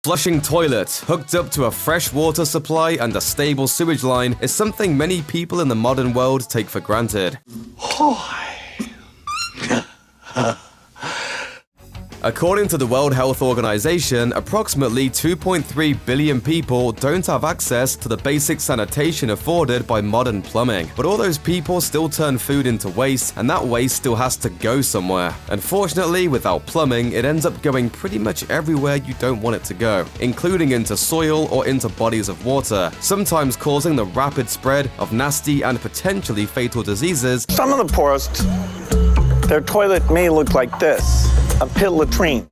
Flushing toilets hooked up to a fresh water supply and a stable sewage line is something many people in the modern world take for granted. According to the World Health Organization, approximately 2.3 billion people don't have access to the basic sanitation afforded by modern plumbing. But all those people still turn food into waste, and that waste still has to go somewhere. Unfortunately, without plumbing, it ends up going pretty much everywhere you don't want it to go, including into soil or into bodies of water, sometimes causing the rapid spread of nasty and potentially fatal diseases. Some of the poorest, their toilet may look like this. A pit latrine.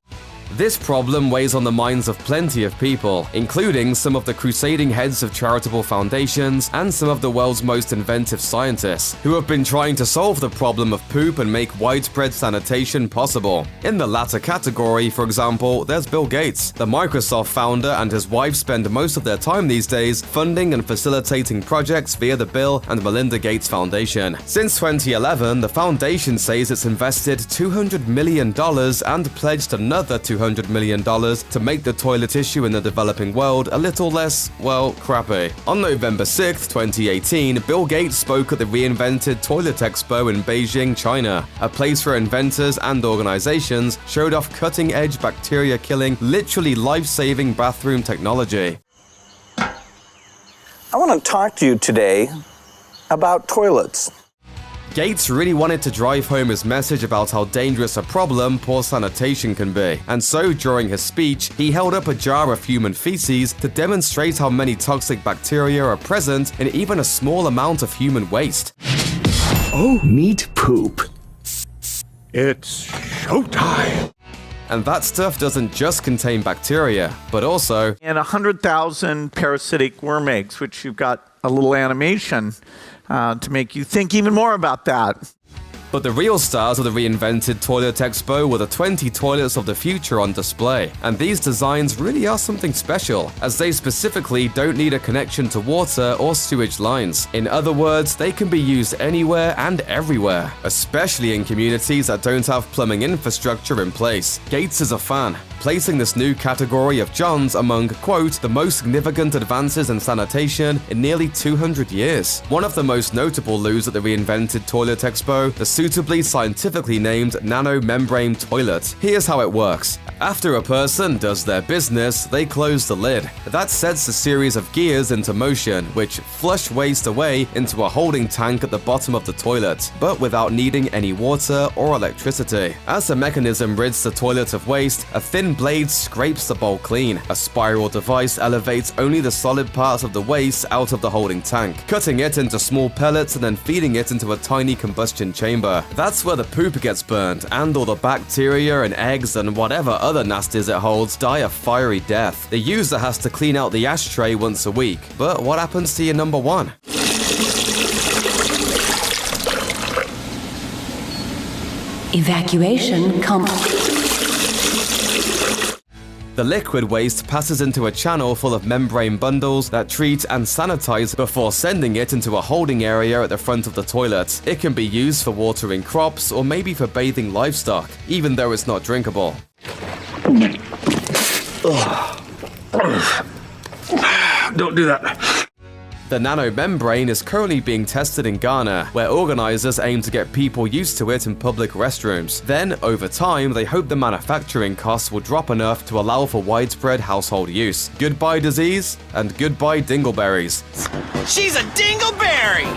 This problem weighs on the minds of plenty of people, including some of the crusading heads of charitable foundations and some of the world's most inventive scientists, who have been trying to solve the problem of poop and make widespread sanitation possible. In the latter category, for example, there's Bill Gates. The Microsoft founder and his wife spend most of their time these days funding and facilitating projects via the Bill and Melinda Gates Foundation. Since 2011, the foundation says it's invested $200 million and pledged another $200 million to make the toilet issue in the developing world a little less, well, crappy. On November 6, 2018, Bill Gates spoke at the Reinvented Toilet Expo in Beijing, China. A place where inventors and organizations showed off cutting-edge bacteria-killing, literally life-saving bathroom technology. I want to talk to you today about toilets. Gates really wanted to drive home his message about how dangerous a problem poor sanitation can be, and so during his speech, he held up a jar of human feces to demonstrate how many toxic bacteria are present in even a small amount of human waste. Oh, meat poop. It's showtime. And that stuff doesn't just contain bacteria, but also... And 100,000 parasitic worm eggs, which you've got a little animation to make you think even more about that. But the real stars of the Reinvented Toilet Expo were the 20 toilets of the future on display. And these designs really are something special, as they specifically don't need a connection to water or sewage lines. In other words, they can be used anywhere and everywhere, especially in communities that don't have plumbing infrastructure in place. Gates is a fan, placing this new category of Johns among, quote, the most significant advances in sanitation in nearly 200 years. One of the most notable loos at the Reinvented Toilet Expo, the suitably scientifically named Nano Membrane toilet. Here's how it works. After a person does their business, they close the lid. That sets a series of gears into motion, which flush waste away into a holding tank at the bottom of the toilet, but without needing any water or electricity. As the mechanism rids the toilet of waste, a thin blade scrapes the bowl clean. A spiral device elevates only the solid parts of the waste out of the holding tank, cutting it into small pellets and then feeding it into a tiny combustion chamber. That's where the poop gets burned, and all the bacteria and eggs and whatever other nasties it holds die a fiery death. The user has to clean out the ashtray once a week, but what happens to your number one? Evacuation complete. The liquid waste passes into a channel full of membrane bundles that treat and sanitize before sending it into a holding area at the front of the toilet. It can be used for watering crops or maybe for bathing livestock, even though it's not drinkable. Don't do that. The Nano Membrane is currently being tested in Ghana, where organizers aim to get people used to it in public restrooms. Then, over time, they hope the manufacturing costs will drop enough to allow for widespread household use. Goodbye disease, and goodbye dingleberries. She's a dingleberry!